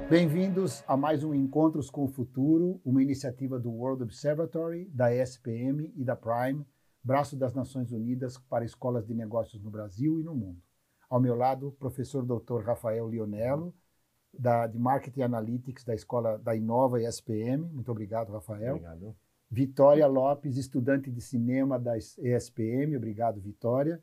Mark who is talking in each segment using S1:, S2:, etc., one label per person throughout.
S1: Bem-vindos a mais um Encontros com o Futuro, uma iniciativa do World Observatory, da ESPM e da Prime, braço das Nações Unidas para escolas de negócios no Brasil e no mundo. Ao meu lado, o professor Dr. Rafael Lionello, de Marketing Analytics da escola da Inova ESPM. Muito obrigado, Rafael.
S2: Obrigado.
S1: Vitória Lopes, estudante de cinema da ESPM. Obrigado, Vitória.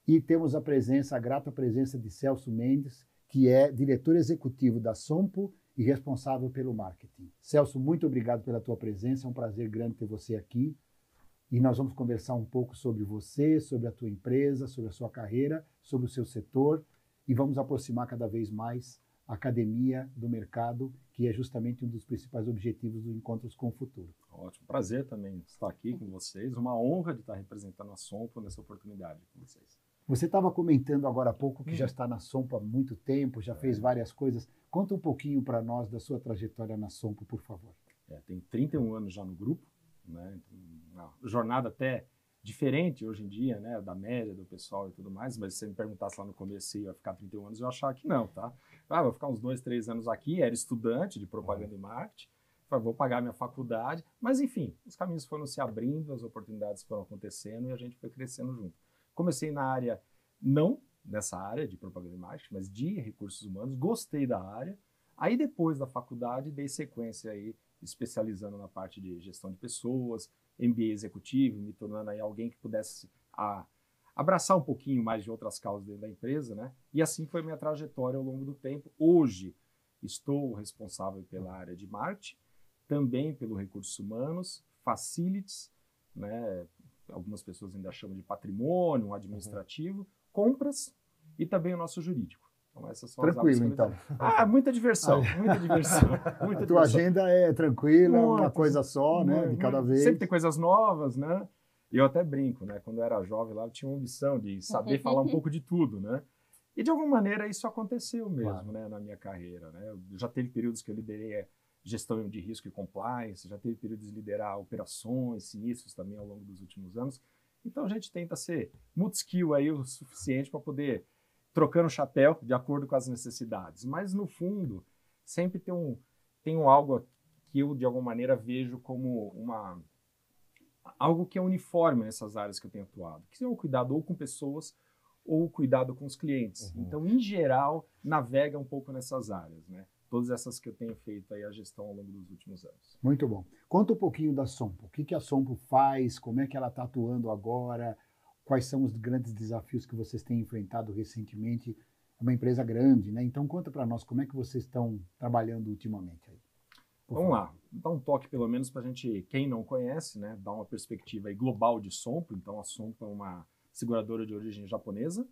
S1: E temos a grata presença de Celso Mendes, que é diretor executivo da Sompo e responsável pelo marketing. Celso, muito obrigado pela tua presença, é um prazer grande ter você aqui. E nós vamos conversar um pouco sobre você, sobre a tua empresa, sobre a sua carreira, sobre o seu setor, e vamos aproximar cada vez mais a academia do mercado, que é justamente um dos principais objetivos do Encontros com o Futuro.
S2: Ótimo, prazer também estar aqui com vocês, uma honra de estar representando a Sompo nessa oportunidade com vocês.
S1: Você estava comentando agora há pouco que já está na Sompo há muito tempo, já fez várias coisas. Conta um pouquinho para nós da sua trajetória na Sompo, por favor.
S2: Tem 31 anos já no grupo, né? Uma jornada até diferente hoje em dia, né? Da média do pessoal e tudo mais, mas se você me perguntasse lá no começo se ia ficar 31 anos, eu achava que não, tá? Vou ficar uns 2, 3 anos aqui, era estudante de propaganda e marketing, vou pagar minha faculdade, mas enfim, os caminhos foram se abrindo, as oportunidades foram acontecendo e a gente foi crescendo junto. Comecei na área, não nessa área de propaganda e marketing, mas de recursos humanos, gostei da área. Aí depois da faculdade, dei sequência aí, especializando na parte de gestão de pessoas, MBA executivo, me tornando aí alguém que pudesse abraçar um pouquinho mais de outras causas dentro da empresa, né? E assim foi minha trajetória ao longo do tempo. Hoje, estou responsável pela área de marketing, também pelo recursos humanos, facilities, né? Algumas pessoas ainda chamam de patrimônio, administrativo, compras e também o nosso jurídico. Então, essas são
S1: Tranquilo, então.
S2: Muita diversão, muita diversão.
S1: A tua agenda é tranquila,
S2: Muitas,
S1: uma coisa só, né, de cada vez.
S2: Sempre tem coisas novas, né? E eu até brinco, né? Quando eu era jovem lá, eu tinha uma ambição de saber falar um pouco de tudo, né? E de alguma maneira isso aconteceu mesmo, claro, né, na minha carreira, né? Já teve períodos que eu liderei gestão de risco e compliance, já teve períodos de liderar operações, sinistros também ao longo dos últimos anos. Então a gente tenta ser multi-skill aí o suficiente para poder trocando o chapéu de acordo com as necessidades. Mas no fundo, sempre tem algo que eu de alguma maneira vejo como algo que é uniforme nessas áreas que eu tenho atuado, que é o cuidado ou com pessoas ou o cuidado com os clientes. Então, em geral, navega um pouco nessas áreas, né? Todas essas que eu tenho feito aí a gestão ao longo dos últimos anos.
S1: Muito bom. Conta um pouquinho da Sompo. O que a Sompo faz? Como é que ela está atuando agora? Quais são os grandes desafios que vocês têm enfrentado recentemente? É uma empresa grande, né? Então conta para nós como é que vocês estão trabalhando ultimamente aí.
S2: Vamos lá, dar um toque pelo menos para a gente, quem não conhece, né, dar uma perspectiva aí global de Sompo. Então a Sompo é uma seguradora de origem japonesa.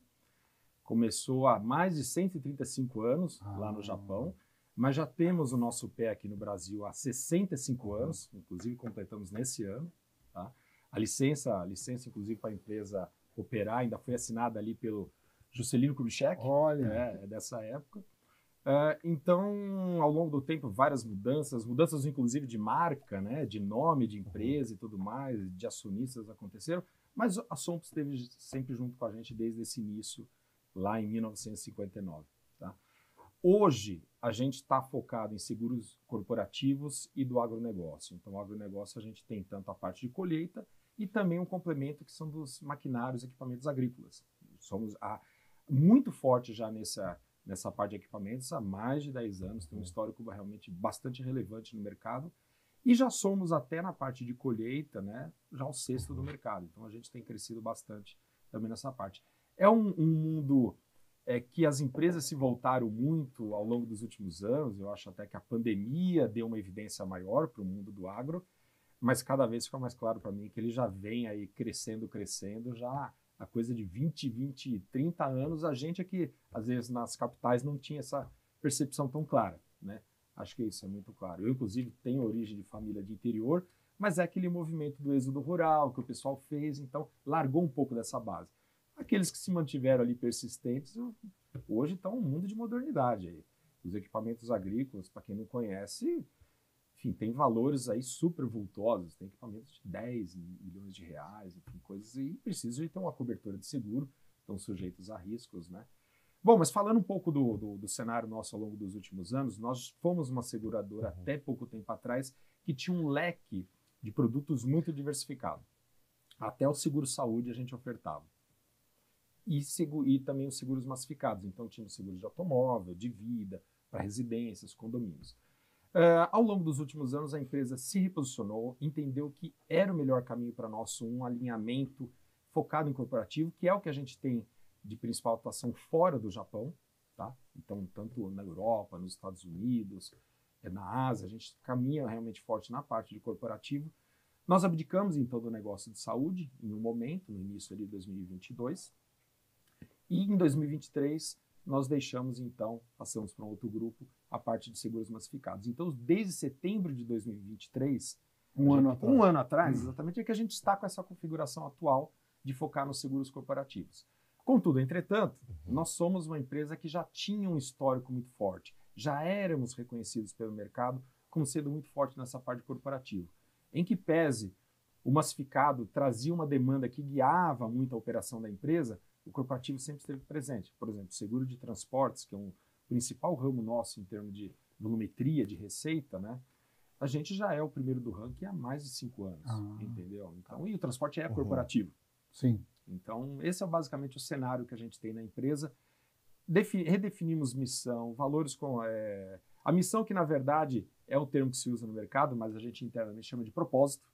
S2: Começou há mais de 135 anos lá no Japão. Mas já temos o nosso pé aqui no Brasil há 65 anos, inclusive completamos nesse ano. Tá? A licença, inclusive, para a empresa operar ainda foi assinada ali pelo Juscelino Kubitschek, é dessa época. Então, ao longo do tempo, várias mudanças inclusive de marca, né, de nome de empresa e tudo mais, de acionistas aconteceram, mas a Sompo esteve sempre junto com a gente desde esse início, lá em 1959. Tá? Hoje, a gente está focado em seguros corporativos e do agronegócio. Então, o agronegócio a gente tem tanto a parte de colheita e também um complemento que são dos maquinários e equipamentos agrícolas. Somos muito forte já nessa parte de equipamentos há mais de 10 anos, tem um histórico realmente bastante relevante no mercado e já somos até na parte de colheita, né, já o sexto do mercado. Então, a gente tem crescido bastante também nessa parte. É um mundo que as empresas se voltaram muito ao longo dos últimos anos. Eu acho até que a pandemia deu uma evidência maior para o mundo do agro, mas cada vez fica mais claro para mim que ele já vem aí crescendo, já a coisa de 20, 30 anos, a gente aqui, às vezes nas capitais, não tinha essa percepção tão clara, né? Acho que isso é muito claro. Eu, inclusive, tenho origem de família de interior, mas é aquele movimento do êxodo rural que o pessoal fez, então largou um pouco dessa base. Aqueles que se mantiveram ali persistentes, hoje estão um mundo de modernidade aí. Os equipamentos agrícolas, para quem não conhece, enfim, tem valores aí super vultosos, tem equipamentos de 10 milhões de reais, enfim, coisas, e precisam de ter uma cobertura de seguro, estão sujeitos a riscos, né? Bom, mas falando um pouco do cenário nosso ao longo dos últimos anos, nós fomos uma seguradora até pouco tempo atrás que tinha um leque de produtos muito diversificado. Até o seguro-saúde a gente ofertava. E também os seguros massificados. Então, tinha os seguros de automóvel, de vida, para residências, condomínios. Ao longo dos últimos anos, a empresa se reposicionou, entendeu que era o melhor caminho para nós um alinhamento focado em corporativo, que é o que a gente tem de principal atuação fora do Japão, tá? Então, tanto na Europa, nos Estados Unidos, na Ásia, a gente caminha realmente forte na parte de corporativo. Nós abdicamos, então, do negócio de saúde em um momento, no início ali de 2022, e em 2023 nós deixamos, então, passamos para um outro grupo, a parte de seguros massificados. Então, desde setembro de 2023, um ano atrás, exatamente, é que a gente está com essa configuração atual de focar nos seguros corporativos. Contudo, entretanto, nós somos uma empresa que já tinha um histórico muito forte, já éramos reconhecidos pelo mercado como sendo muito forte nessa parte corporativa. Em que pese o massificado trazia uma demanda que guiava muito a operação da empresa, o corporativo sempre esteve presente. Por exemplo, seguro de transportes, que é um principal ramo nosso em termos de volumetria de receita, né? A gente já é o primeiro do ranking há mais de 5 anos, entendeu? Então, e o transporte é corporativo.
S1: Sim.
S2: Então, esse é basicamente o cenário que a gente tem na empresa. Redefinimos missão, valores com... A missão que, na verdade, é um termo que se usa no mercado, mas a gente internamente chama de propósito.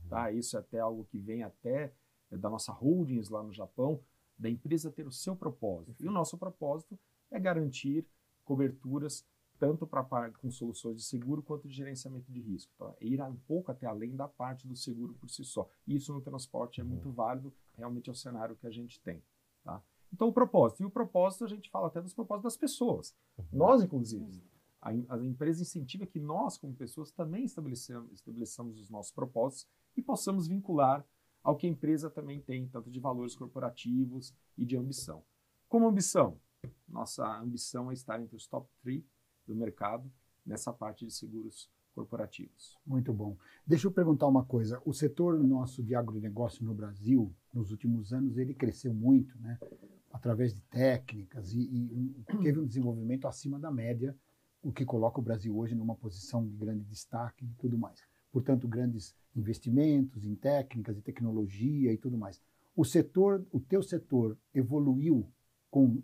S2: Tá? Isso é até algo que vem até da nossa holdings lá no Japão, da empresa ter o seu propósito. E o nosso propósito é garantir coberturas tanto com soluções de seguro quanto de gerenciamento de risco. Então, ir um pouco até além da parte do seguro por si só. Isso no transporte é muito válido, realmente é o cenário que a gente tem. Tá? Então, o propósito. E o propósito, a gente fala até dos propósitos das pessoas. Nós, inclusive, a empresa incentiva que nós, como pessoas, também estabeleçamos os nossos propósitos e possamos vincular ao que a empresa também tem, tanto de valores corporativos e de ambição. Como ambição? Nossa ambição é estar entre os top 3 do mercado nessa parte de seguros corporativos.
S1: Muito bom. Deixa eu perguntar uma coisa. O setor nosso de agronegócio no Brasil, nos últimos anos, ele cresceu muito, né? Através de técnicas e teve um desenvolvimento acima da média, o que coloca o Brasil hoje numa posição de grande destaque e tudo mais. Portanto, grandes investimentos em técnicas e tecnologia e tudo mais. O teu setor evoluiu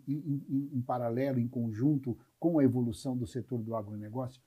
S1: em paralelo, em conjunto com a evolução do setor do agronegócio?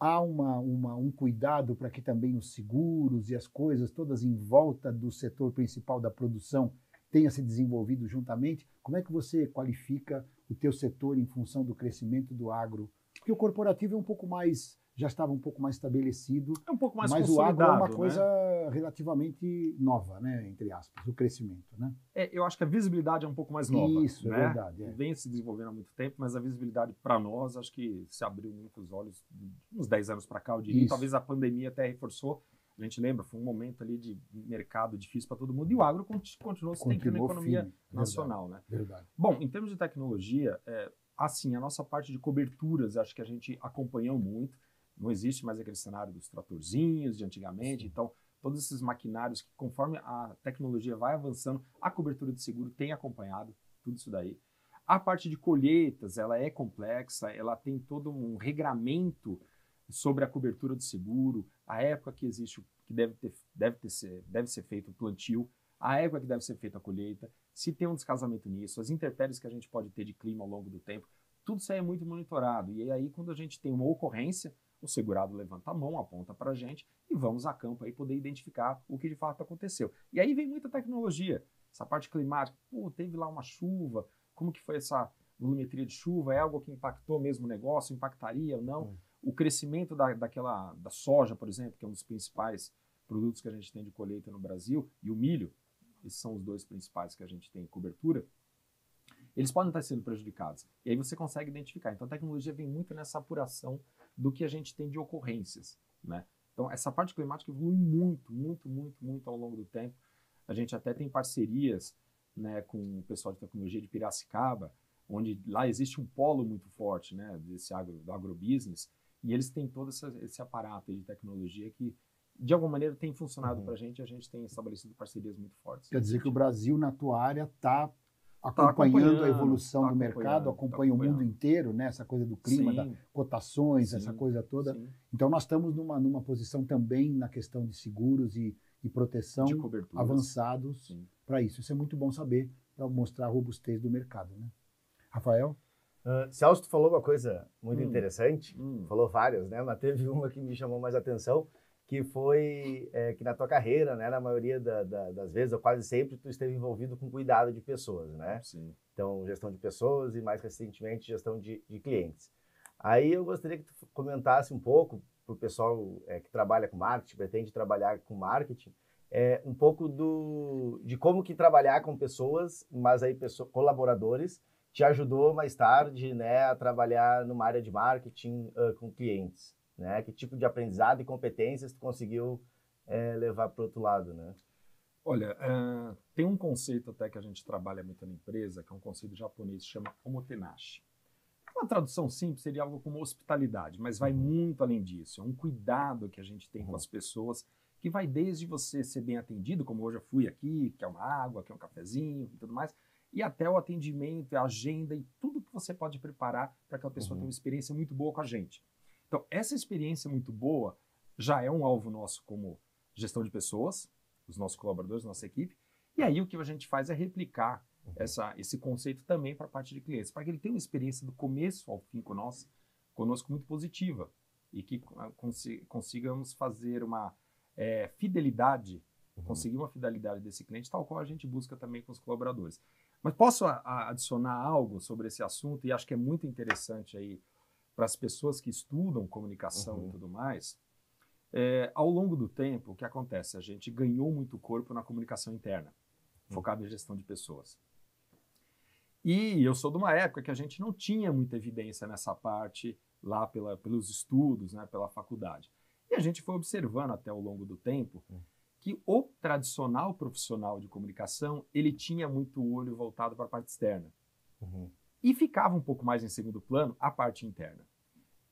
S1: Há um cuidado para que também os seguros e as coisas todas em volta do setor principal da produção tenha se desenvolvido juntamente? Como é que você qualifica o teu setor em função do crescimento do agro? Porque o corporativo é um pouco mais, já estava um pouco mais estabelecido,
S2: é um pouco mais
S1: mas
S2: consolidado,
S1: o agro é uma coisa,
S2: né,
S1: relativamente nova, né, entre aspas, o crescimento, né?
S2: Eu acho que a visibilidade é um pouco mais nova.
S1: Isso,
S2: né?
S1: é verdade.
S2: Vem se desenvolvendo há muito tempo, mas a visibilidade para nós, acho que se abriu muitos olhos uns 10 anos para cá, eu diria.
S1: Isso.
S2: Talvez a pandemia até reforçou. A gente lembra, foi um momento ali de mercado difícil para todo mundo e o agro continuou sustentando a economia
S1: firme,
S2: nacional.
S1: Verdade,
S2: né?
S1: verdade.
S2: Bom, em termos de tecnologia, assim, a nossa parte de coberturas, acho que a gente acompanhou muito. Não existe mais aquele cenário dos tratorzinhos de antigamente. Sim. Então, todos esses maquinários que, conforme a tecnologia vai avançando, a cobertura de seguro tem acompanhado tudo isso daí. A parte de colheitas, ela é complexa, ela tem todo um regramento sobre a cobertura de seguro, a época que existe, que deve ser feito o plantio, a época que deve ser feita a colheita, se tem um descasamento nisso, as intempéries que a gente pode ter de clima ao longo do tempo, tudo isso aí é muito monitorado. E aí, quando a gente tem uma ocorrência, o segurado levanta a mão, aponta para a gente e vamos a campo aí poder identificar o que de fato aconteceu. E aí vem muita tecnologia, essa parte climática. Teve lá uma chuva, como que foi essa volumetria de chuva? É algo que impactou mesmo o negócio? Impactaria ou não? O crescimento da soja, por exemplo, que é um dos principais produtos que a gente tem de colheita no Brasil, e o milho, esses são os dois principais que a gente tem em cobertura, eles podem estar sendo prejudicados. E aí você consegue identificar. Então a tecnologia vem muito nessa apuração do que a gente tem de ocorrências, né? Então essa parte climática evolui muito, muito, muito, muito ao longo do tempo. A gente até tem parcerias, né, com o pessoal de tecnologia de Piracicaba, onde lá existe um polo muito forte, né, do agrobusiness, e eles têm todo esse aparato de tecnologia que, de alguma maneira, tem funcionado para a gente tem estabelecido parcerias muito fortes.
S1: Quer dizer que o Brasil, na tua área, está acompanhando a evolução do
S2: acompanhando,
S1: mercado, acompanha o mundo inteiro, né? Essa coisa do clima,
S2: Sim.
S1: das cotações,
S2: Sim.
S1: essa coisa toda.
S2: Sim.
S1: Então, nós estamos numa posição também na questão de seguros e proteção
S2: De coberturas.
S1: avançados para isso. Isso é muito bom saber, para mostrar a robustez do mercado, né? Rafael?
S3: Celso, tu falou uma coisa muito interessante, falou várias, né? Mas teve uma que me chamou mais atenção, que foi que na tua carreira, né, na maioria das vezes, ou quase sempre, tu esteve envolvido com cuidado de pessoas, né?
S2: Sim.
S3: Então, gestão de pessoas e, mais recentemente, gestão de clientes. Aí eu gostaria que tu comentasse um pouco, para o pessoal que trabalha com marketing, pretende trabalhar com marketing, um pouco de como que trabalhar com pessoas, mas aí colaboradores, te ajudou mais tarde, né, a trabalhar numa área de marketing com clientes, né? Que tipo de aprendizado e competências tu conseguiu levar para o outro lado, né?
S2: Olha, tem um conceito até que a gente trabalha muito na empresa, que é um conceito japonês, que chama omotenashi. Uma tradução simples seria algo como hospitalidade, mas vai muito além disso. É um cuidado que a gente tem com as pessoas, que vai desde você ser bem atendido, como hoje eu fui aqui, quer uma água, quer um cafezinho e tudo mais, e até o atendimento, a agenda e tudo que você pode preparar para que a pessoa tenha uma experiência muito boa com a gente. Então, essa experiência muito boa já é um alvo nosso como gestão de pessoas, os nossos colaboradores, nossa equipe, e aí o que a gente faz é replicar esse conceito também para a parte de clientes, para que ele tenha uma experiência do começo ao fim conosco muito positiva e que consigamos fazer uma fidelidade, conseguir uma fidelidade desse cliente, tal qual a gente busca também com os colaboradores. Mas posso adicionar algo sobre esse assunto, e acho que é muito interessante aí para as pessoas que estudam comunicação e tudo mais. Ao longo do tempo, o que acontece? A gente ganhou muito corpo na comunicação interna, focado em gestão de pessoas. E eu sou de uma época que a gente não tinha muita evidência nessa parte lá pelos estudos, né, pela faculdade. E a gente foi observando até ao longo do tempo que o tradicional profissional de comunicação, ele tinha muito olho voltado para a parte externa. E ficava um pouco mais em segundo plano a parte interna.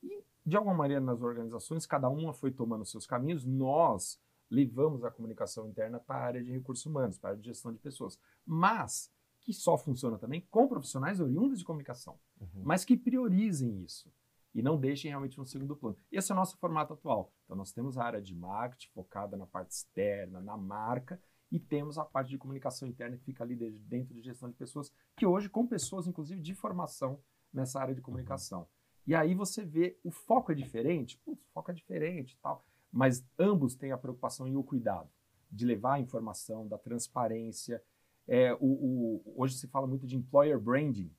S2: E, de alguma maneira, nas organizações, cada uma foi tomando seus caminhos. Nós levamos a comunicação interna para a área de recursos humanos, para a área de gestão de pessoas. Mas que só funciona também com profissionais oriundos de comunicação, mas que priorizem isso e não deixem realmente no segundo plano. Esse é o nosso formato atual. Então, nós temos a área de marketing focada na parte externa, na marca, e temos a parte de comunicação interna que fica ali dentro de gestão de pessoas, que hoje com pessoas, inclusive, de formação nessa área de comunicação. E aí você vê, o foco é diferente, o foco é diferente e tal, mas ambos têm a preocupação e o cuidado de levar a informação, da transparência. Hoje se fala muito de employer branding.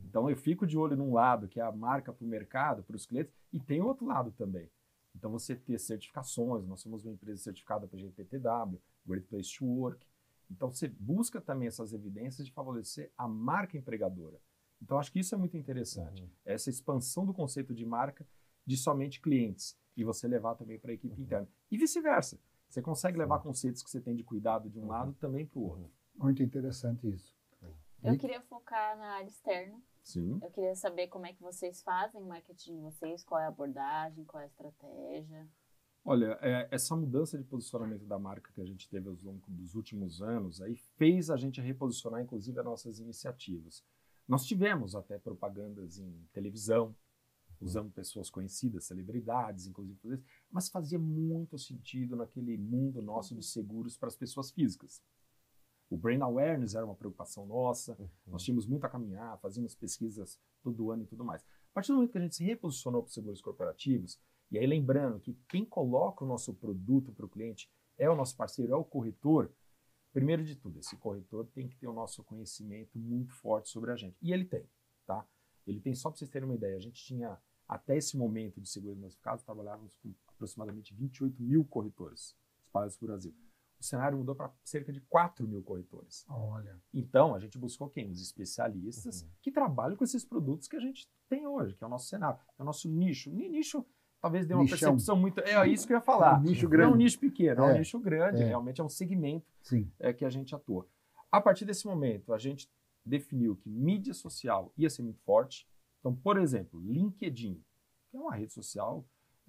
S2: Então eu fico de olho num lado, que é a marca para o mercado, para os clientes, e tem outro lado também. Então você ter certificações, nós somos uma empresa certificada para GPTW, Great Place to Work. Então você busca também essas evidências de favorecer a marca empregadora. Então acho que isso é muito interessante. Essa expansão do conceito de marca de somente clientes e você levar também para a equipe interna. E vice-versa. Você consegue levar conceitos que você tem de cuidado de um lado também para o outro.
S1: Muito interessante isso.
S4: Eu queria focar na área externa.
S2: Sim.
S4: Eu queria saber como é que vocês fazem o marketing de vocês, qual é a abordagem, qual é a estratégia.
S2: Olha, essa mudança de posicionamento da marca que a gente teve ao longo dos últimos anos aí fez a gente reposicionar, inclusive, as nossas iniciativas. Nós tivemos até propagandas em televisão, usando pessoas conhecidas, celebridades, inclusive, mas fazia muito sentido naquele mundo nosso de seguros para as pessoas físicas. O brand awareness era uma preocupação nossa, nós tínhamos muito a caminhar, fazíamos pesquisas todo ano e tudo mais. A partir do momento que a gente se reposicionou para os seguros corporativos, e aí lembrando que quem coloca o nosso produto para o cliente é o nosso parceiro, é o corretor, primeiro de tudo, esse corretor tem que ter o nosso conhecimento muito forte sobre a gente. E ele tem, tá? Ele tem, só para vocês terem uma ideia, a gente tinha, até esse momento de seguros massificados, trabalhávamos com aproximadamente 28 mil corretores espalhados pelo Brasil. O cenário mudou para cerca de 4 mil corretores.
S1: Olha.
S2: Então, a gente buscou quem? Os especialistas que trabalham com esses produtos que a gente tem hoje, que é o nosso cenário, é o nosso nicho. Nicho talvez dê uma percepção muito... É isso que eu ia falar.
S1: É um nicho grande.
S2: Não é um nicho pequeno, é um nicho grande.
S1: É.
S2: Realmente é um segmento
S1: Sim.
S2: Que a gente atua. A partir desse momento, a gente definiu que mídia social ia ser muito forte. Então, por exemplo, LinkedIn, que é uma rede social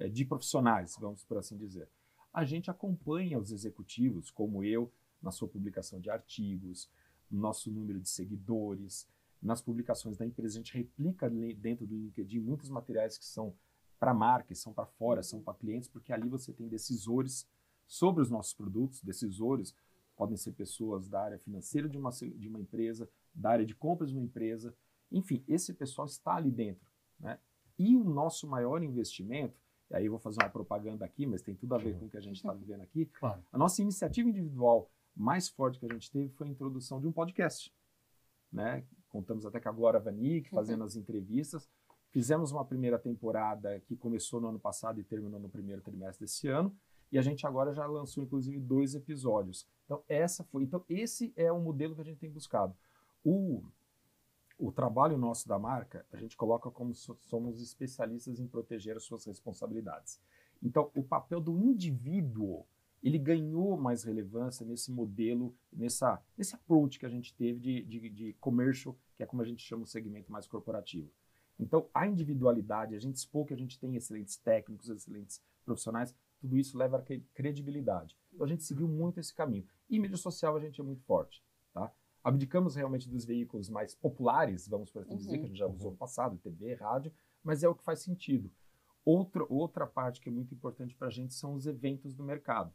S2: de profissionais, vamos por assim dizer. A gente acompanha os executivos, como eu, na sua publicação de artigos, no nosso número de seguidores, nas publicações da empresa. A gente replica dentro do LinkedIn muitos materiais que são para marcas, são para fora, são para clientes, porque ali você tem decisores sobre os nossos produtos. Decisores podem ser pessoas da área financeira de uma empresa, da área de compras de uma empresa. Enfim, esse pessoal está ali dentro, né? E o nosso maior investimento, e aí eu vou fazer uma propaganda aqui, mas tem tudo a ver com o que a gente está vivendo aqui.
S1: Claro.
S2: A nossa iniciativa individual mais forte que a gente teve foi a introdução de um podcast, né? Contamos até com a Glória Vanik fazendo as entrevistas. Fizemos uma primeira temporada que começou no ano passado e terminou no primeiro trimestre desse ano. E a gente agora já lançou, inclusive, 2 episódios. Então, esse é o modelo que a gente tem buscado. O trabalho nosso da marca, a gente coloca como somos especialistas em proteger as suas responsabilidades. Então, o papel do indivíduo, ele ganhou mais relevância nesse modelo, nesse approach que a gente teve de commercial, que é como a gente chama o segmento mais corporativo. Então, a individualidade, a gente expor que a gente tem excelentes técnicos, excelentes profissionais, tudo isso leva a credibilidade. Então, a gente seguiu muito esse caminho. E mídia social a gente é muito forte, tá? Abdicamos realmente dos veículos mais populares, vamos por assim dizer, que a gente já usou no passado, TV, rádio, mas é o que faz sentido. Outra parte que é muito importante para a gente são os eventos do mercado.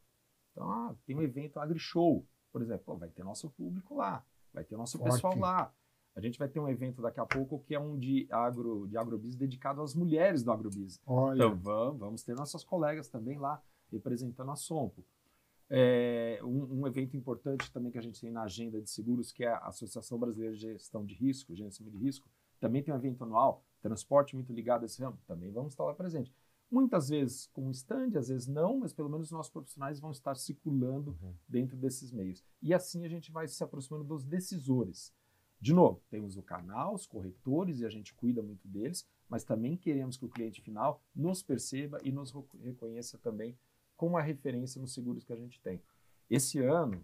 S2: Então, tem um evento AgriShow, por exemplo, vai ter nosso público lá, vai ter nosso pessoal lá. A gente vai ter um evento daqui a pouco que é um de agrobusiness dedicado às mulheres do agrobusiness.
S1: Olha.
S2: Então, vamos ter nossas colegas também lá, representando a Sompo. Um evento importante também que a gente tem na agenda de seguros, que é a Associação Brasileira de Gestão de Risco, Gerenciamento de Risco, também tem um evento anual, transporte muito ligado a esse ramo, também vamos estar lá presente. Muitas vezes com stand, às vezes não, mas pelo menos os nossos profissionais vão estar circulando dentro desses meios. E assim a gente vai se aproximando dos decisores. De novo, temos o canal, os corretores, e a gente cuida muito deles, mas também queremos que o cliente final nos perceba e nos reconheça também como a referência nos seguros que a gente tem. Esse ano,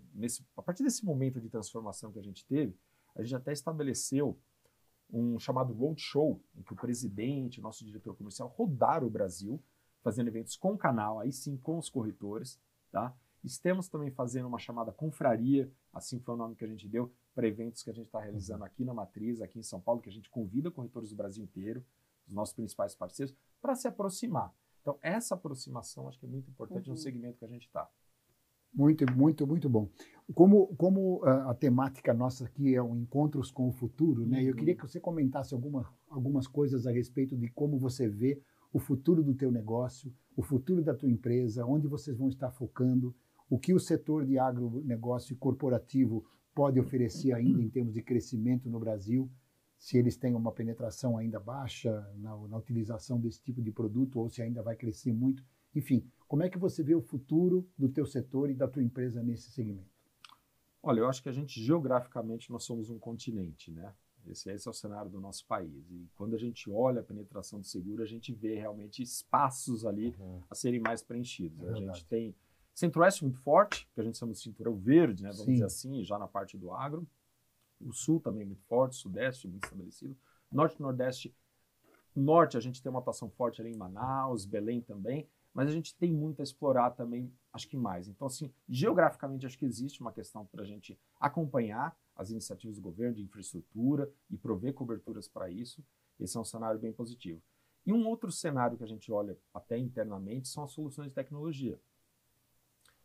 S2: a partir desse momento de transformação que a gente teve, a gente até estabeleceu um chamado roadshow, em que o presidente, o nosso diretor comercial, rodaram o Brasil, fazendo eventos com o canal, aí sim com os corretores, tá? Estamos também fazendo uma chamada confraria, assim foi o nome que a gente deu, para eventos que a gente está realizando aqui na Matriz, aqui em São Paulo, que a gente convida corretores do Brasil inteiro, os nossos principais parceiros, para se aproximar. Então, essa aproximação acho que é muito importante no segmento que a gente está.
S1: Muito, muito, muito bom. Como a temática nossa aqui é um encontros com o futuro, né? Eu queria que você comentasse algumas coisas a respeito de como você vê o futuro do teu negócio, o futuro da tua empresa, onde vocês vão estar focando, o que o setor de agronegócio corporativo pode oferecer ainda em termos de crescimento no Brasil, se eles têm uma penetração ainda baixa na utilização desse tipo de produto ou se ainda vai crescer muito. Enfim, como é que você vê o futuro do teu setor e da tua empresa nesse segmento?
S2: Olha, eu acho que a gente, geograficamente, nós somos um continente, né? Esse é o cenário do nosso país. E quando a gente olha a penetração do seguro, a gente vê realmente espaços ali a serem mais preenchidos. A gente tem Centro-Oeste muito forte, que a gente chama de cinturão verde, né? Vamos dizer assim, já na parte do agro. O Sul também muito forte, Sudeste muito estabelecido. Norte e Nordeste. Norte a gente tem uma atuação forte ali em Manaus, Belém também, mas a gente tem muito a explorar também, acho que mais. Então, assim, geograficamente acho que existe uma questão para a gente acompanhar as iniciativas do governo de infraestrutura e prover coberturas para isso. Esse é um cenário bem positivo. E um outro cenário que a gente olha até internamente são as soluções de tecnologia.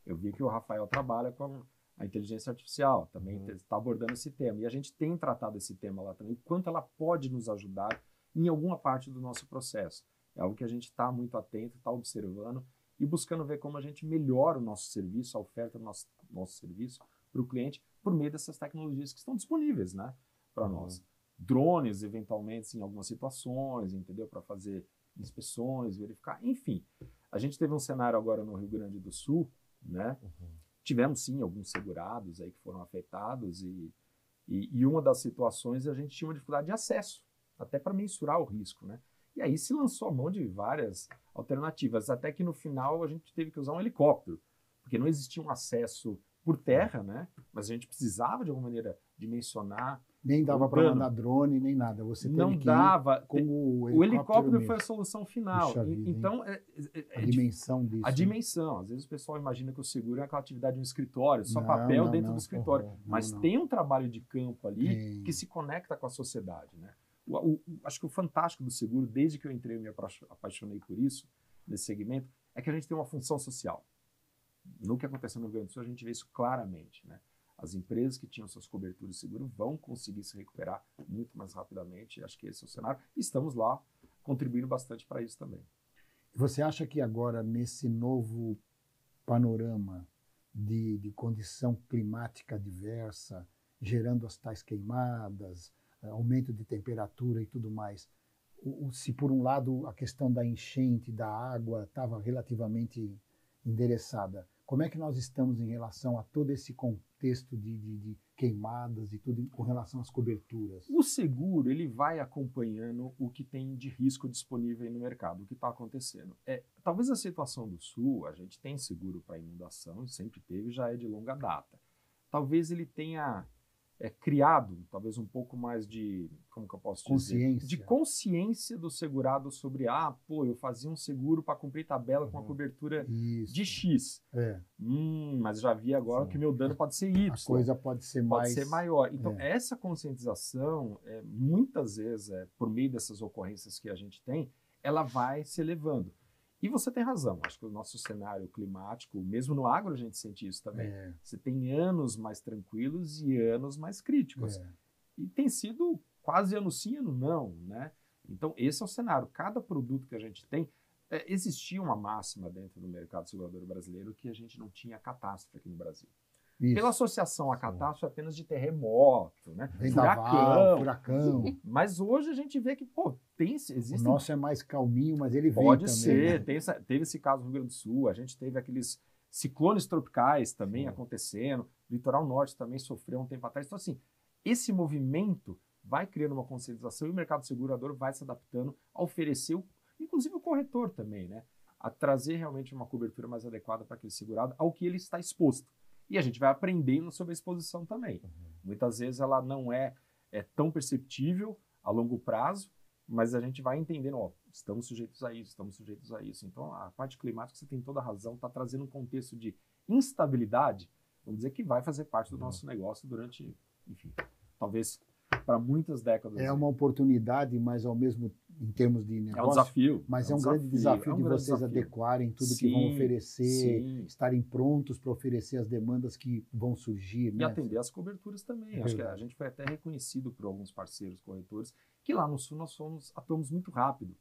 S2: Eu vi que o Rafael trabalha com a inteligência artificial, também está abordando esse tema. E a gente tem tratado esse tema lá também, o quanto ela pode nos ajudar em alguma parte do nosso processo. É algo que a gente está muito atento, está observando e buscando ver como a gente melhora o nosso serviço, a oferta do nosso serviço para o cliente por meio dessas tecnologias que estão disponíveis, né, para nós. Drones, eventualmente, em algumas situações, entendeu? Para fazer inspeções, verificar, enfim. A gente teve um cenário agora no Rio Grande do Sul, né? Tivemos, sim, alguns segurados aí que foram afetados e uma das situações a gente tinha uma dificuldade de acesso, até para mensurar o risco, né? E aí se lançou a mão de várias alternativas, até que no final a gente teve que usar um helicóptero, porque não existia um acesso por terra, né? Mas a gente precisava de alguma maneira dimensionar
S1: Nem dava
S2: o
S1: para
S2: dano.
S1: mandar drone, nem nada. Você teve
S2: Não
S1: que ir
S2: dava.
S1: com
S2: O helicóptero
S1: mesmo.
S2: foi a solução final.
S1: Puxa vida, hein?
S2: Então,
S1: A dimensão disso.
S2: a dimensão. Às vezes o pessoal imagina que o seguro é aquela atividade de um escritório, só
S1: Não,
S2: papel
S1: não,
S2: dentro
S1: não.
S2: do escritório.
S1: Não,
S2: Mas
S1: não.
S2: tem um trabalho de campo ali
S1: Tem.
S2: que se conecta com a sociedade, né? Acho que o fantástico do seguro, desde que eu entrei e me apaixonei por isso, nesse segmento, é que a gente tem uma função social. No que aconteceu no Rio Grande do Sul, a gente vê isso claramente, né? As empresas que tinham suas coberturas de seguro vão conseguir se recuperar muito mais rapidamente. Acho que esse é o cenário. E estamos lá contribuindo bastante para isso também.
S1: Você acha que agora, nesse novo panorama de condição climática diversa, gerando as tais queimadas, aumento de temperatura e tudo mais, se por um lado a questão da enchente, da água estava relativamente endereçada, como é que nós estamos em relação a todo esse contexto de queimadas e tudo com relação às coberturas?
S2: O seguro, ele vai acompanhando o que tem de risco disponível aí no mercado, o que está acontecendo. Talvez a situação do Sul, a gente tem seguro para inundação, sempre teve, já é de longa data. Talvez ele tenha criado, talvez um pouco mais de, como que eu posso dizer? De consciência do segurado sobre, eu fazia um seguro para cumprir tabela com uma cobertura de X. Mas já vi agora que meu dano pode ser Y.
S1: A coisa pode ser
S2: maior. Então, essa conscientização, muitas vezes, por meio dessas ocorrências que a gente tem, ela vai se elevando. E você tem razão, acho que o nosso cenário climático, mesmo no agro a gente sente isso também. Você tem anos mais tranquilos e anos mais críticos. E tem sido quase ano sim, ano não, né? Então esse é o cenário. Cada produto que a gente tem, existia uma máxima dentro do mercado segurador brasileiro que a gente não tinha catástrofe aqui no Brasil. Isso. Pela associação a catástrofe apenas de terremoto, né?
S1: Furacão.
S2: Mas hoje a gente vê que, existe.
S1: O nosso é mais calminho, mas ele vem
S2: Pode
S1: também.
S2: ser,
S1: né?
S2: Teve esse caso no Rio Grande do Sul, a gente teve aqueles ciclones tropicais também acontecendo, o litoral norte também sofreu um tempo atrás. Então, assim, esse movimento vai criando uma conscientização e o mercado segurador vai se adaptando a oferecer, inclusive o corretor também, né? A trazer realmente uma cobertura mais adequada para aquele segurado ao que ele está exposto. E a gente vai aprendendo sobre a exposição também. Muitas vezes ela não é tão perceptível a longo prazo, mas a gente vai entendendo, estamos sujeitos a isso. Então, a parte climática, você tem toda a razão, está trazendo um contexto de instabilidade, vamos dizer, que vai fazer parte do nosso negócio durante, enfim, talvez para muitas décadas.
S1: É uma oportunidade, mas ao mesmo em termos de negócio.
S2: É um desafio.
S1: Mas é um grande desafio de vocês adequarem tudo que vão oferecer, estarem prontos para oferecer as demandas que vão surgir.
S2: E atender as coberturas também. Acho que a gente foi até reconhecido por alguns parceiros corretores que lá no Sul nós atuamos muito rápido.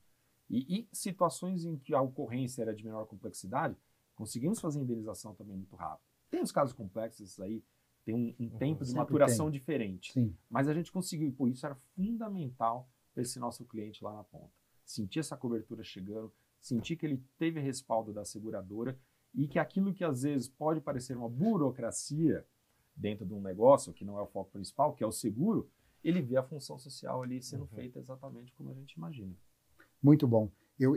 S2: E situações em que a ocorrência era de menor complexidade, conseguimos fazer indenização também muito rápido. Tem os casos complexos, esses aí, tem um tempo de maturação diferente.
S1: Sim.
S2: Mas a gente conseguiu, e isso era fundamental para esse nosso cliente lá na ponta. Sentir essa cobertura chegando, sentir que ele teve respaldo da seguradora e que aquilo que às vezes pode parecer uma burocracia dentro de um negócio, que não é o foco principal, que é o seguro, ele vê a função social ali sendo feita exatamente como a gente imagina.
S1: Muito bom. Eu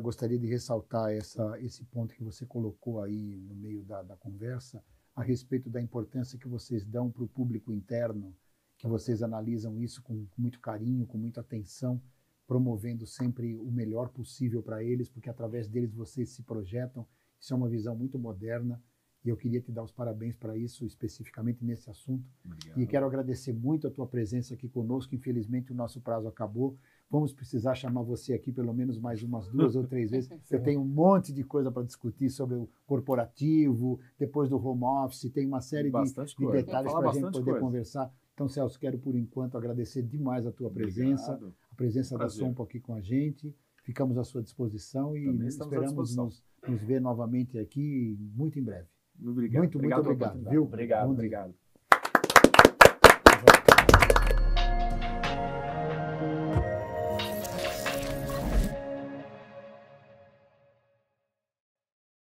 S1: gostaria de ressaltar esse ponto que você colocou aí no meio da conversa, a respeito da importância que vocês dão para o público interno, que vocês analisam isso com muito carinho, com muita atenção, promovendo sempre o melhor possível para eles, porque através deles vocês se projetam. Isso é uma visão muito moderna e eu queria te dar os parabéns para isso, especificamente nesse assunto.
S2: Obrigado.
S1: E quero agradecer muito a tua presença aqui conosco. Infelizmente o nosso prazo acabou. Vamos precisar chamar você aqui pelo menos mais umas 2 ou 3 vezes. Eu tenho um monte de coisa para discutir sobre o corporativo, depois do home office, tem uma série de detalhes para a gente poder conversar. Então, Celso, quero por enquanto agradecer demais a tua presença, a presença da Sompo aqui com a gente. Ficamos à sua disposição e esperamos nos ver novamente aqui muito em breve.
S2: Obrigado.
S1: Muito obrigado. Viu?
S2: Obrigado.